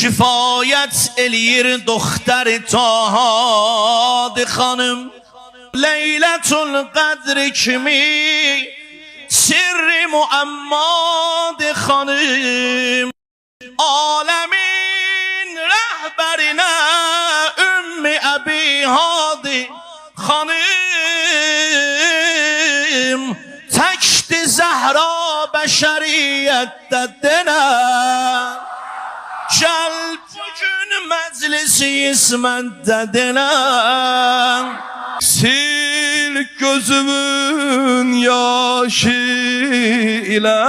Kifayət eləyir doktor Tahad xanım, Leylətul Qədr kimi sirri muammad xanım. Alemin rəhbərinə Ümmi Əbi Hadi xanım, təkdi Zəhra bəşəriyyətdə denə. Gəl bugün məclisi İsmətdə denə. Sil gözümün yaşı ilə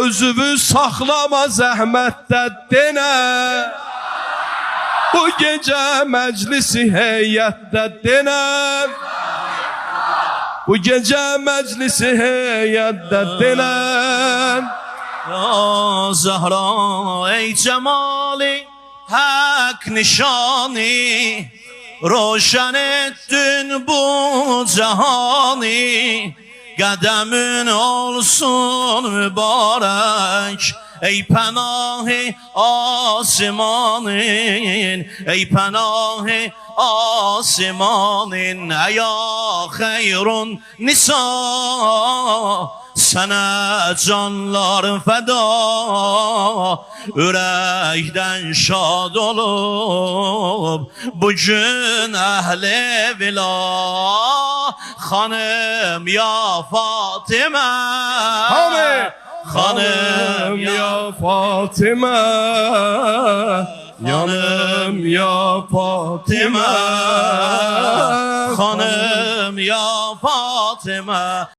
özümü saxlama zəhmətdə denə. Bu gecə məclisi heyətdə denə. Bu gecə məclisi heyətdə denə. Ya Zəhra ey cemali hak nişani, roşan ettin bu cihani. Qədəmin olsun mübarək ey pənah-ı asimanın, ey pənah-ı asimanın. Əya xeyrun nisa, sənə canlar fəda. Ürəkdən şad olub bugün əhli vila. Xanım ya Fatimə, Xanım ya Fatimə, yanım ya Fatimə, Xanım ya Fatimə.